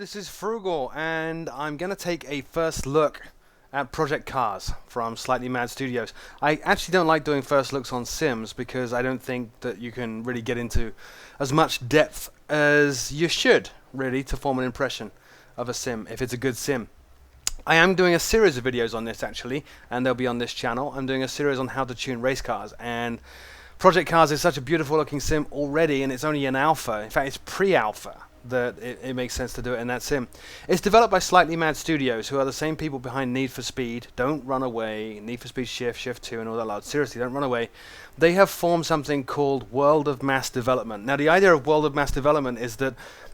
this is Frugal, and I'm going to take a first look at Project Cars from Slightly Mad Studios. I actually don't like doing first looks on Sims because I don't think that you can really get into as much depth as you should, really, to form an impression of a Sim, if it's a good Sim. I am doing a series of videos on this, actually, and they'll be on this channel. I'm doing a series on how to tune race cars, and Project Cars is such a beautiful looking sim already, and it's only an alpha. In fact, it's pre-alpha that it makes sense to do it in that sim. It's developed by Slightly Mad Studios, who are the same people behind Need for Speed, Don't Run Away, Need for Speed Shift, Shift 2, and all that lot. Seriously, don't run away. They have formed something called World of Mass Development. Now, the idea of World of Mass Development is that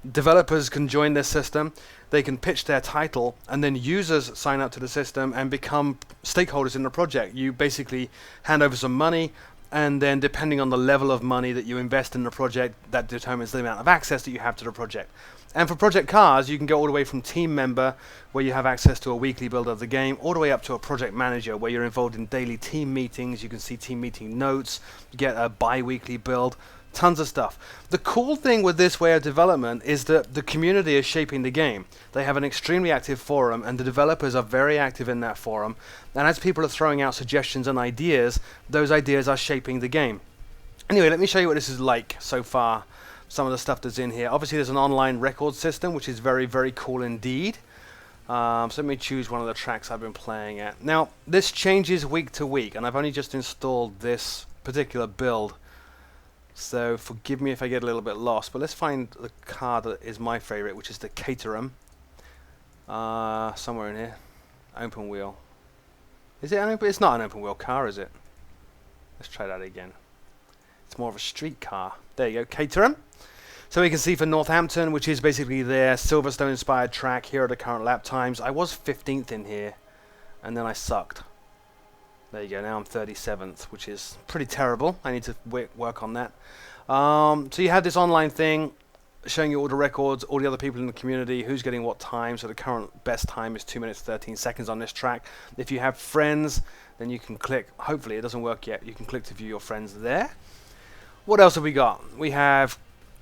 developers can join this system, they can pitch their title, and then users sign up to the system and become stakeholders in the project. You basically hand over some money, and then depending on the level of money that you invest in the project, that determines the amount of access that you have to the project. And for Project Cars, you can go all the way from team member, where you have access to a weekly build of the game, all the way up to a project manager, where you're involved in daily team meetings. You can see team meeting notes, you get a bi-weekly build, tons of stuff. The cool thing with this way of development is that the community is shaping the game. They have an extremely active forum, and the developers are very active in that forum. And as people are throwing out suggestions and ideas, those ideas are shaping the game. Anyway, let me show you what this is like so far. Some of the stuff that's in here. Obviously, there's an online record system, which is very, very cool indeed. So let me choose one of the tracks I've been playing at. Now, this changes week to week, and I've only just installed this particular build. So forgive me if I get a little bit lost, but let's find the car that is my favorite, which is the Caterham. Somewhere in here. Open wheel. Is it an open? It's not an open wheel car, is it? Let's try that again. It's more of a street car. There you go, Caterham. So we can see for Northampton, which is basically their Silverstone inspired track. Here are the current lap times. I was 15th in here, and then I sucked. There you go, now I'm 37th, which is pretty terrible. I need to work on that. So you have this online thing showing you all the records, all the other people in the community, who's getting what time. So the current best time is 2 minutes 13 seconds on this track. If you have friends, then you can click. Hopefully it doesn't work yet. You can click to view your friends there. What else have we got? We have,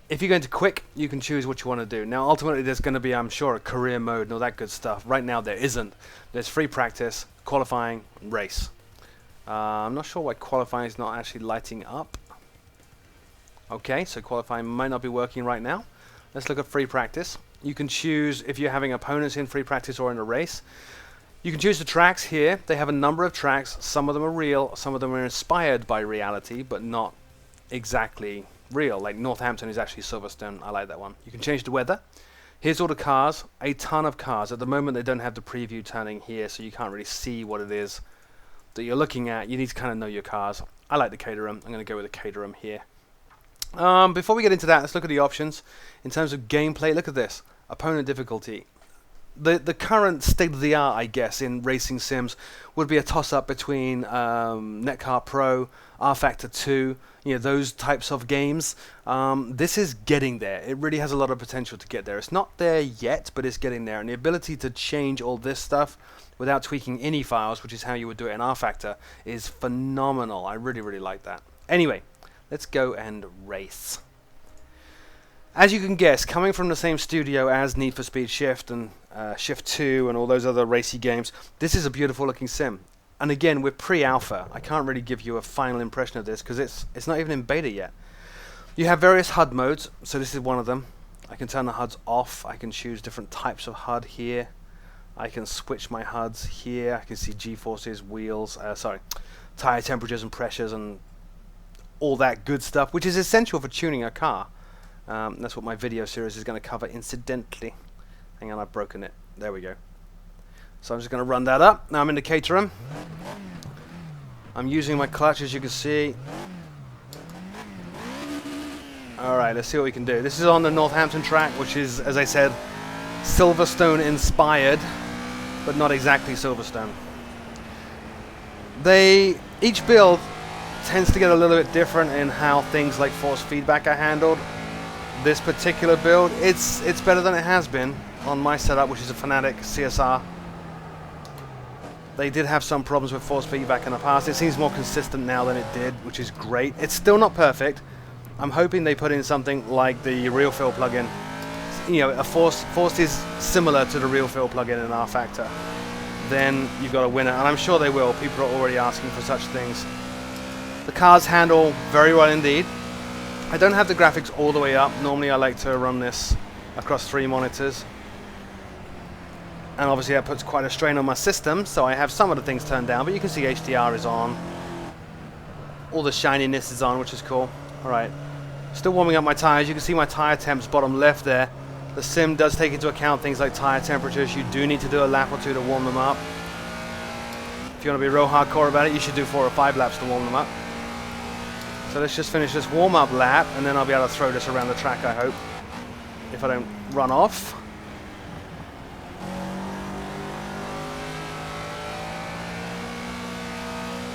if you're going to quick, you can choose what you want to do. Now ultimately there's going to be, I'm sure, a career mode and all that good stuff. Right now there isn't. There's free practice, qualifying, and race. I'm not sure why qualifying is not actually lighting up. Okay, so qualifying might not be working right now. Let's look at free practice. You can choose if you're having opponents in free practice or in a race. You can choose the tracks here. They have a number of tracks. Some of them are real, some of them are inspired by reality, but not exactly real. Like Northampton is actually Silverstone. I like that one. You can change the weather. Here's all the cars, a ton of cars. At the moment they don't have the preview turning here, so you can't really see what it is that you're looking at. You need to kind of know your cars. I like the Caterham. I'm going to go with the Caterham here. Before we get into that, let's look at the options. In terms of gameplay, look at this. Opponent difficulty. The current state of the art, I guess, in racing sims would be a toss-up between Netcar Pro, R-Factor 2, you know, those types of games. This is getting there. It really has a lot of potential to get there. It's not there yet, but it's getting there. And the ability to change all this stuff without tweaking any files, which is how you would do it in R-Factor, is phenomenal. I really, really like that. Anyway, let's go and race. As you can guess, coming from the same studio as Need for Speed Shift and Shift 2 and all those other racy games, this is a beautiful looking sim. And again, we're pre-alpha. I can't really give you a final impression of this because it's not even in beta yet. You have various HUD modes, so this is one of them. I can turn the HUDs off. I can choose different types of HUD here. I can switch my HUDs here. I can see G-forces, wheels, tire temperatures and pressures and all that good stuff, which is essential for tuning a car. That's what my video series is going to cover incidentally. Hang on, I've broken it. There we go. So I'm just going to run that up. Now I'm in the Caterham. I'm using my clutch, as you can see. Alright, let's see what we can do. This is on the Northampton track, which is, as I said, Silverstone inspired, but not exactly Silverstone. Each build tends to get a little bit different in how things like force feedback are handled. This particular build, it's better than it has been on my setup, which is a Fanatic CSR. They did have some problems with force feedback in the past. It seems more consistent now than it did, which is great. It's still not perfect. I'm hoping they put in something like the Real Fill plugin. you know, a forced is similar to the real fill plugin in R Factor, then you've got a winner, and I'm sure they will. People are already asking for such things. The cars handle very well indeed. I don't have the graphics all the way up. Normally I like to run this across 3 monitors. And obviously that puts quite a strain on my system, so I have some of the things turned down, but you can see HDR is on. All the shininess is on, which is cool. Alright. Still warming up my tires. You can see my tire temps bottom left there. The sim does take into account things like tire temperatures. You do need to do a lap or 2 to warm them up. If you want to be real hardcore about it, you should do 4 or 5 laps to warm them up. So let's just finish this warm-up lap, and then I'll be able to throw this around the track, I hope, if I don't run off.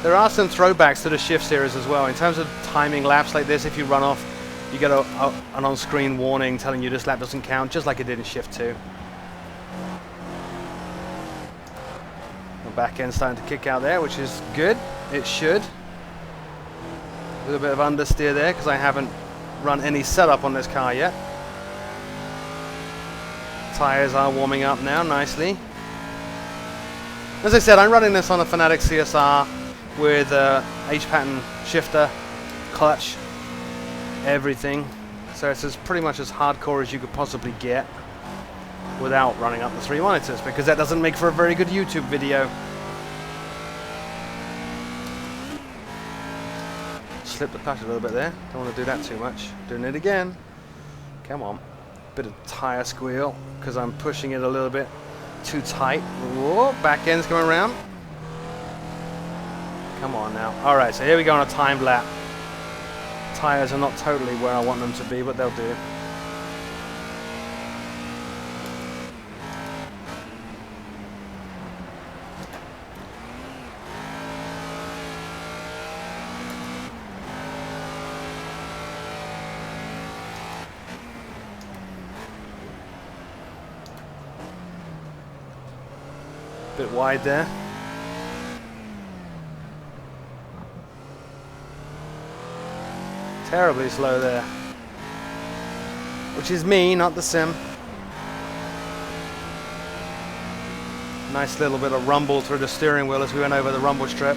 There are some throwbacks to the Shift series as well. In terms of timing laps like this, if you run off, you get an on-screen warning telling you this lap doesn't count, just like it did in Shift 2. The back end's starting to kick out there, which is good. It should. A little bit of understeer there because I haven't run any setup on this car yet. Tires are warming up now nicely. As I said, I'm running this on a Fanatec CSR with H-pattern shifter, clutch, everything. So it's pretty much as hardcore as you could possibly get without running up the 3 monitors, because that doesn't make for a very good YouTube video. Slip the clutch a little bit there. Don't want to do that too much. Doing it again. Come on. Bit of tire squeal because I'm pushing it a little bit too tight. Whoa, back end's coming around. Come on now. Alright, so here we go on a timed lap. Tires are not totally where I want them to be, but they'll do. Bit wide there. Terribly slow there. Which is me, not the sim. Nice little bit of rumble through the steering wheel as we went over the rumble strip.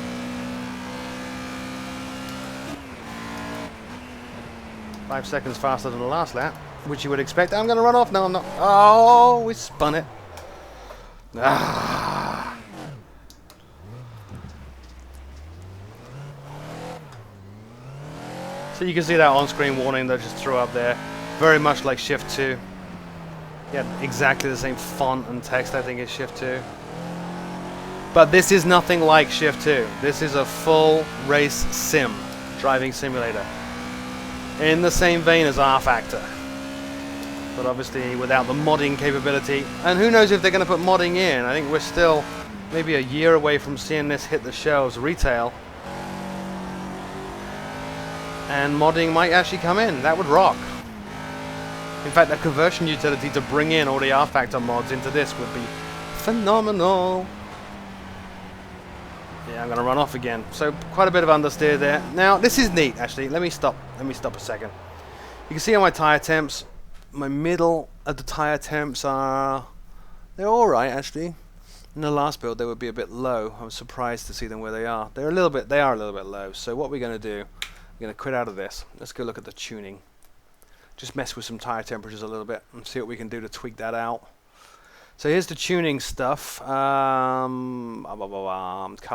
Five seconds faster than the last lap, which you would expect. I'm going to run off. No, I'm not. Oh, we spun it. Ah. So you can see that on-screen warning that I just threw up there. Very much like Shift 2. Yeah, exactly the same font and text, I think, as Shift 2. But this is nothing like Shift 2. This is a full race sim, driving simulator. In the same vein as R Factor. But obviously without the modding capability. And who knows if they're going to put modding in. I think we're still maybe a year away from seeing this hit the shelves retail. And modding might actually come in. That would rock. In fact, a conversion utility to bring in all the R Factor mods into this would be phenomenal. Yeah, I'm going to run off again. So quite a bit of understeer there. Now, this is neat, actually. Let me stop a second. You can see on my tire temps, my middle of the tire temps are... They're alright, actually. In the last build, they would be a bit low. I was surprised to see them where they are. They are a little bit low. So what we're going to do... I'm going to quit out of this. Let's go look at the tuning. Just mess with some tire temperatures a little bit and see what we can do to tweak that out. So here's the tuning stuff. Car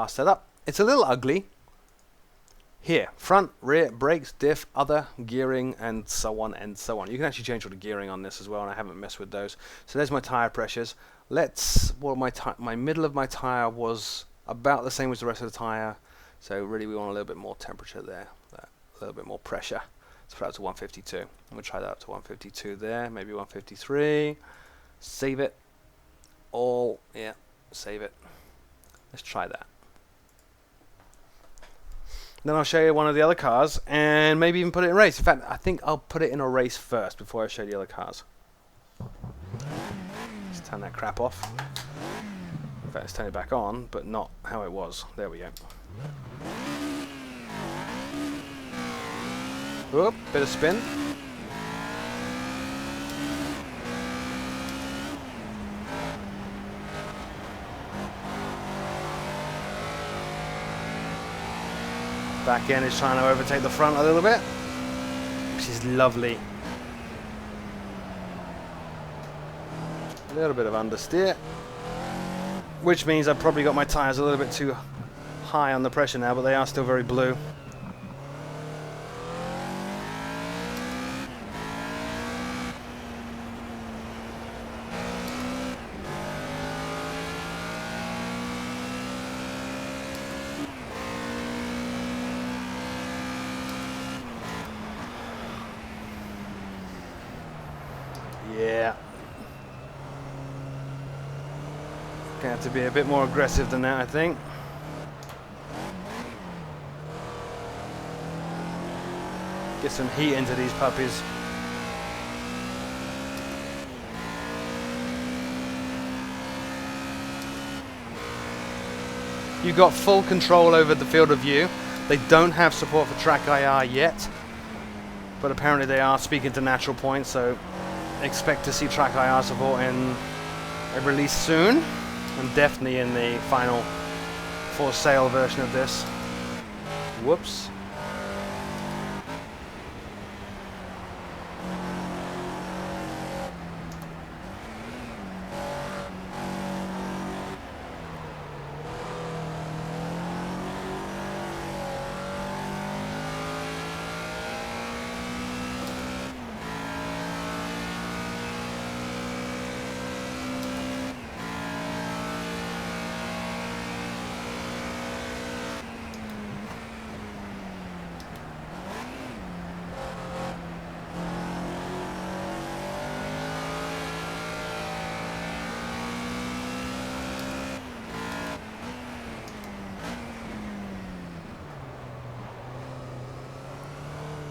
setup. It's a little ugly. Here, front, rear, brakes, diff, other, gearing, and so on and so on. You can actually change all the gearing on this as well, and I haven't messed with those. So there's my tire pressures. Well, my middle of my tire was about the same as the rest of the tire. So really we want a little bit more temperature there. A little bit more pressure. Let's put it up to 152. I'm going to try that up to 152 there, maybe 153. Save it. All, yeah, save it. Let's try that. Then I'll show you one of the other cars and maybe even put it in race. In fact, I think I'll put it in a race first before I show the other cars. Let's turn that crap off. In fact, let's turn it back on, but not how it was. There we go. Whoop, bit of spin. Back end is trying to overtake the front a little bit, which is lovely. A little bit of understeer, which means I've probably got my tyres a little bit too high on the pressure now, but they are still very blue. Yeah. Gonna have to be a bit more aggressive than that, I think. Get some heat into these puppies. You've got full control over the field of view. They don't have support for track IR yet, but apparently they are speaking to natural points, so expect to see track IR support in a release soon, and definitely in the final for sale version of this. Whoops.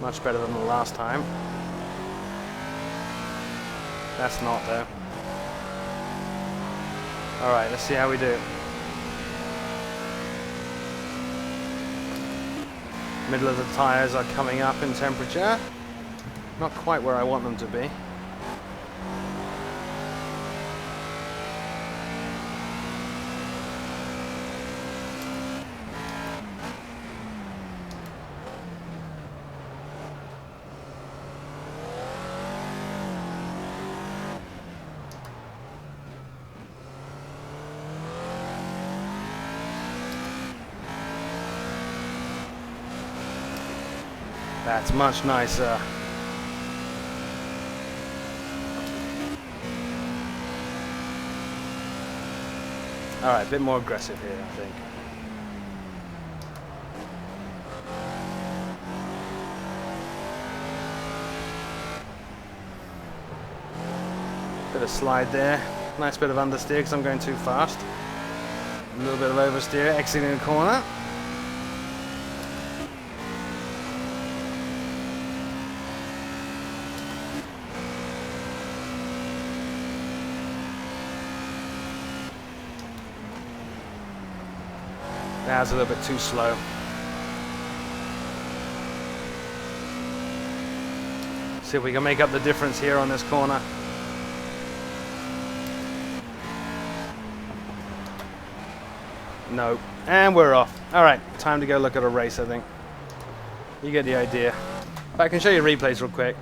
Much better than the last time. That's not though. Alright, let's see how we do. Middle of the tyres are coming up in temperature. Not quite where I want them to be. That's much nicer. Alright, a bit more aggressive here, I think. Bit of slide there. Nice bit of understeer because I'm going too fast. A little bit of oversteer, exiting the corner. That's a little bit too slow. See if we can make up the difference here on this corner. No. And we're off. Alright, time to go look at a race, I think. You get the idea. But I can show you replays real quick.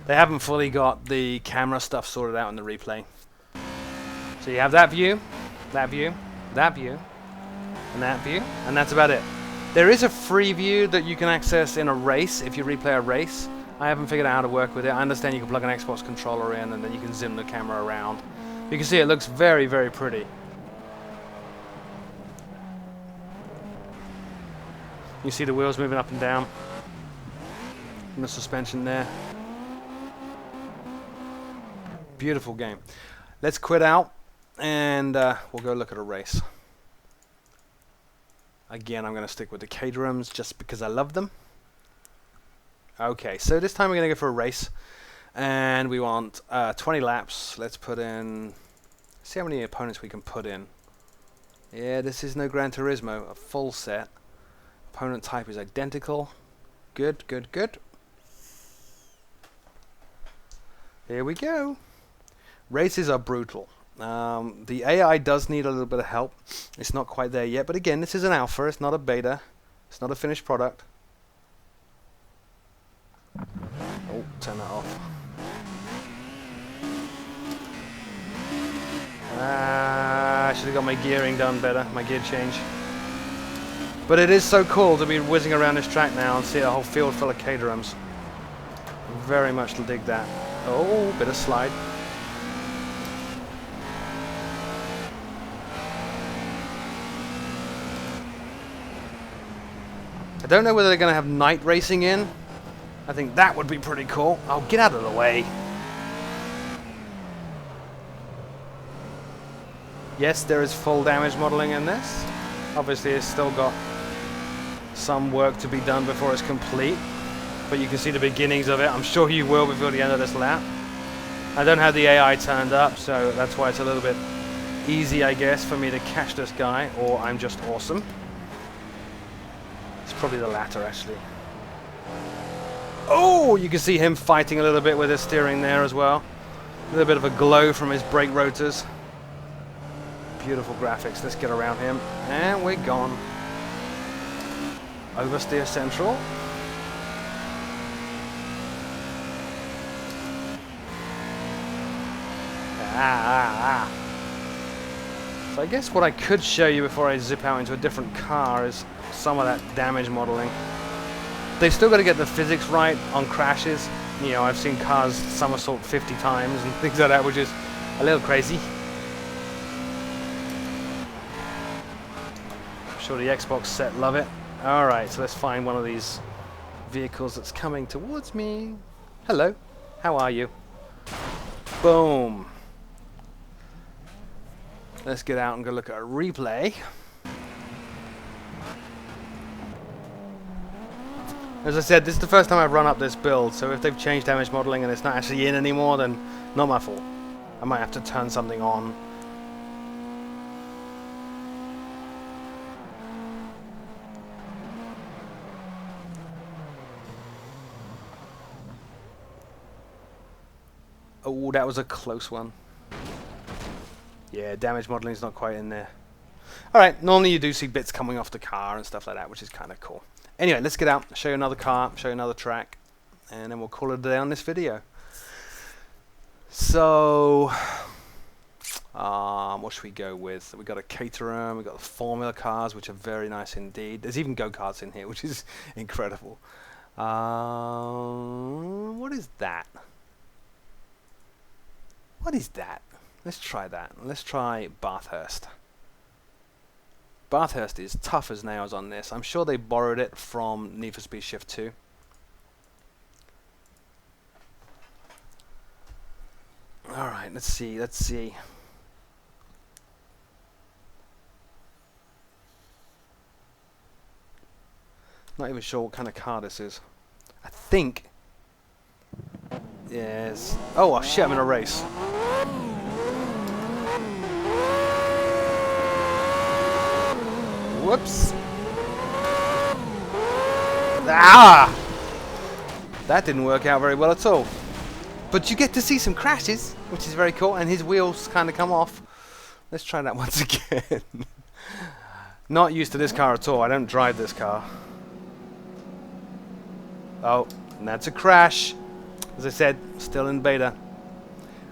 They haven't fully got the camera stuff sorted out in the replay. So you have that view, that view, that view, and that view, and that's about it. There is a free view that you can access in a race if you replay a race. I haven't figured out how to work with it. I understand you can plug an Xbox controller in and then you can zoom the camera around. You can see it looks very, very pretty. You see the wheels moving up and down. And the suspension there. Beautiful game. Let's quit out and we'll go look at a race. Again, I'm going to stick with the Caterhams just because I love them. Okay, so this time we're going to go for a race. And we want 20 laps. Let's put in... see how many opponents we can put in. Yeah, this is no Gran Turismo. A full set. Opponent type is identical. Good, good, good. Here we go. Races are brutal. The AI does need a little bit of help. It's not quite there yet, but again, this is an alpha. It's not a beta. It's not a finished product. Oh, turn that off. I should have got my gearing done better, my gear change. But it is so cool to be whizzing around this track now and see a whole field full of Caterhams. Very much dig that. Oh, bit of slide. I don't know whether they're going to have night racing in. I think that would be pretty cool. Oh, get out of the way. Yes, there is full damage modeling in this. Obviously, it's still got some work to be done before it's complete. But you can see the beginnings of it. I'm sure you will before the end of this lap. I don't have the AI turned up, so that's why it's a little bit easy, I guess, for me to catch this guy. Or I'm just awesome. It's probably the latter, actually. Oh, you can see him fighting a little bit with his steering there as well. A little bit of a glow from his brake rotors. Beautiful graphics. Let's get around him. And we're gone. Oversteer central. So I guess what I could show you before I zip out into a different car is some of that damage modeling. They've still got to get the physics right on crashes. You know, I've seen cars somersault 50 times and things like that, which is a little crazy. I'm sure the Xbox set love it. Alright, so let's find one of these vehicles that's coming towards me. Hello, how are you? Boom. Let's get out and go look at a replay. As I said, this is the first time I've run up this build, so if they've changed damage modeling and it's not actually in anymore, then not my fault. I might have to turn something on. Oh, that was a close one. Yeah, damage modeling is not quite in there. Alright, normally you do see bits coming off the car and stuff like that, which is kind of cool. Anyway, let's get out, show you another car, show you another track, and then we'll call it a day on this video. So, what should we go with? We've got a Caterham, we've got the Formula cars, which are very nice indeed. There's even go-karts in here, which is incredible. What is that? What is that? Let's try that. Let's try Bathurst. Bathurst is tough as nails on this. I'm sure they borrowed it from Need for Speed Shift 2. Alright, let's see, let's see. Not even sure what kind of car this is. I think... Yes. Oh, shit, I'm in a race. Whoops. Ah! That didn't work out very well at all. But you get to see some crashes, which is very cool, and his wheels kind of come off. Let's try that once again. Not used to this car at all. I don't drive this car. Oh, and that's a crash. As I said, still in beta.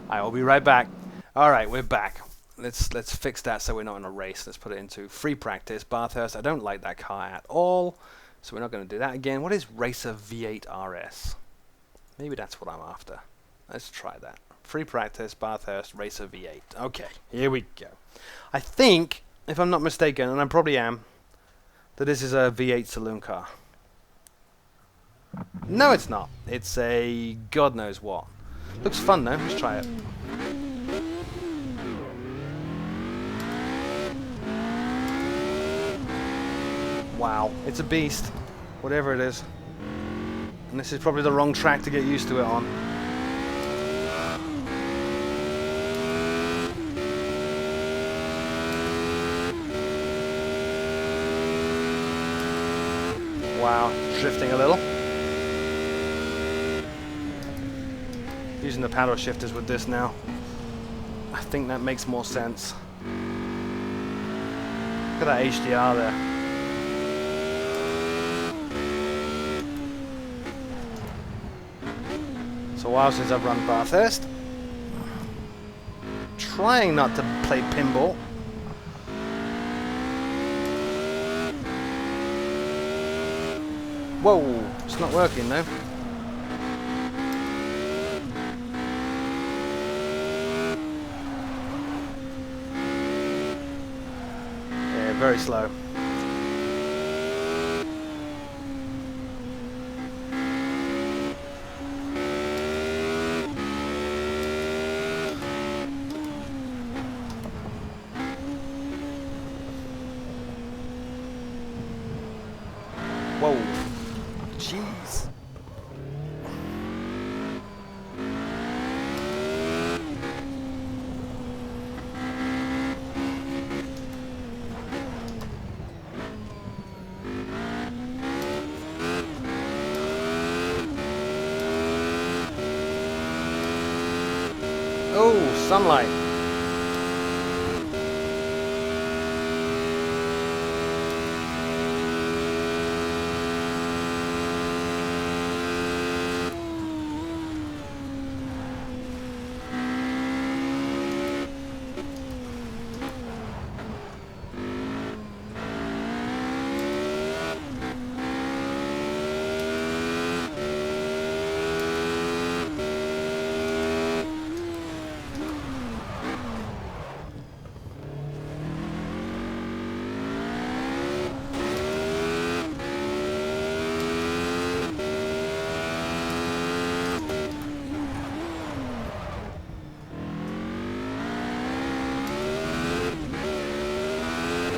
I will be right back. Alright, we're back. Let's fix that so we're not in a race. Let's put it into free practice. Bathurst, I don't like that car at all, so we're not going to do that again. What is Racer V8 RS? Maybe that's what I'm after. Let's try that. Free practice, Bathurst, Racer V8. Okay, here we go. I think, if I'm not mistaken, and I probably am, that this is a V8 saloon car. No, it's not. It's a God knows what. Looks fun though. Let's try it. Wow, it's a beast. Whatever it is. And this is probably the wrong track to get used to it on. Wow, drifting a little. Using the paddle shifters with this now. I think that makes more sense. Look at that HDR there. It's a while since I've run Bathurst. Trying not to play pinball. Whoa, it's not working though. Yeah, very slow. Whoa. Jeez. Oh, sunlight.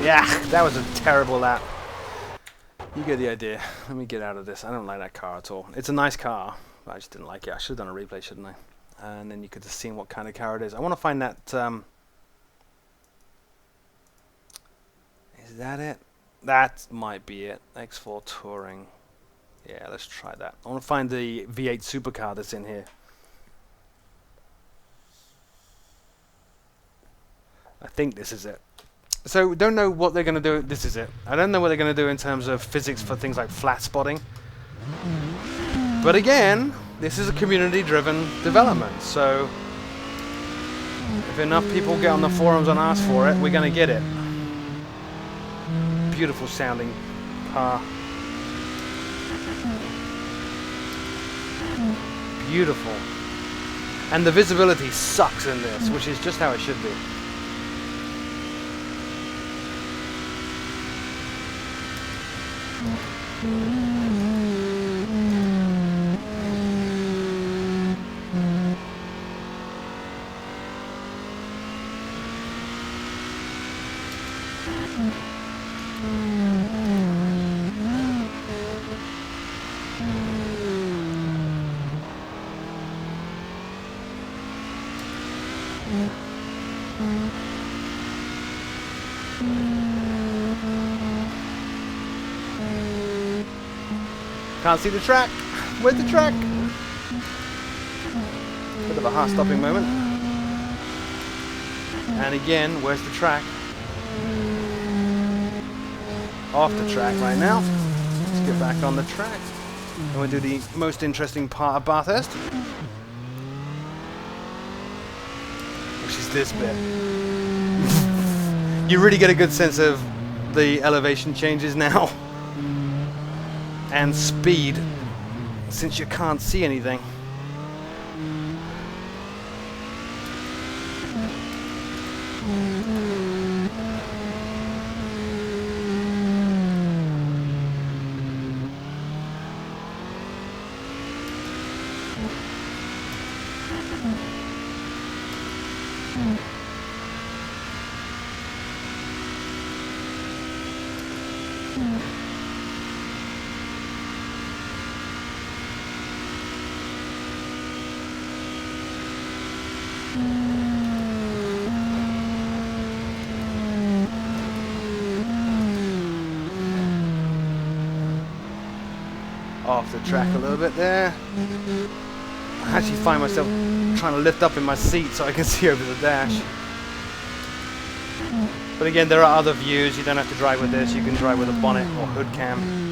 Yeah, that was a terrible lap. You get the idea. Let me get out of this. I don't like that car at all. It's a nice car, but I just didn't like it. I should have done a replay, shouldn't I? And then you could have seen what kind of car it is. I want to find that... is that it? That might be it. X4 Touring. Yeah, let's try that. I want to find the V8 supercar that's in here. I think this is it. So, don't know what they're going to do. This is it. I don't know what they're going to do in terms of physics for things like flat spotting. But again, this is a community-driven development. So, if enough people get on the forums and ask for it, we're going to get it. Beautiful sounding car. Beautiful. And the visibility sucks in this, which is just how it should be. Can't see the track. Where's the track? Bit of a heart-stopping moment. And again, where's the track? Off the track right now. Let's get back on the track. And we'll do the most interesting part of Bathurst, which is this bit. You really get a good sense of the elevation changes now. And speed, since you can't see anything. Off the track a little bit there. I actually find myself trying to lift up in my seat so I can see over the dash. But again, there are other views. You don't have to drive with this. You can drive with a bonnet or hood cam.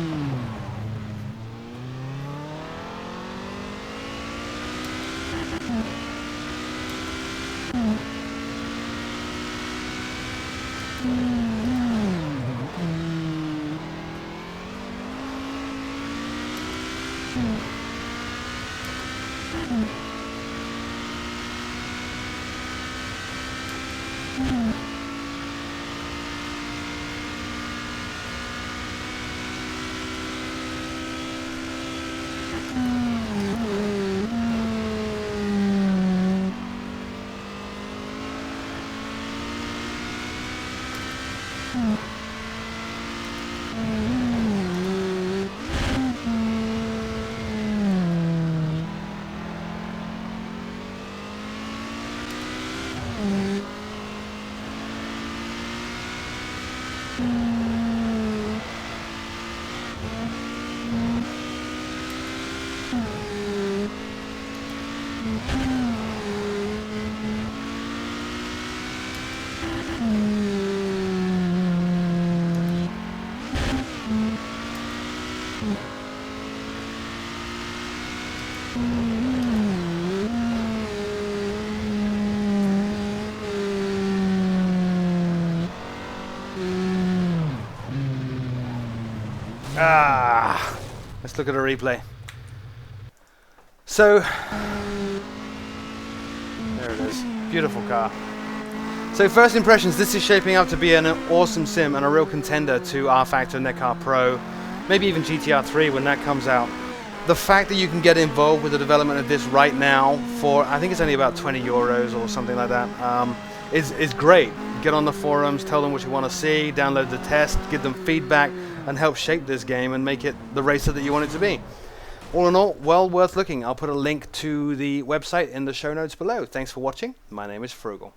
Let's look at a replay. So, there it is. Beautiful car. So first impressions, this is shaping up to be an awesome sim and a real contender to R-Factor, Netcar Pro, maybe even GTR 3 when that comes out. The fact that you can get involved with the development of this right now for, I think it's only about 20 euros or something like that, is great. Get on the forums, tell them what you want to see, download the test, give them feedback, and help shape this game and make it the racer that you want it to be. All in all, well worth looking. I'll put a link to the website in the show notes below. Thanks for watching. My name is Froogle.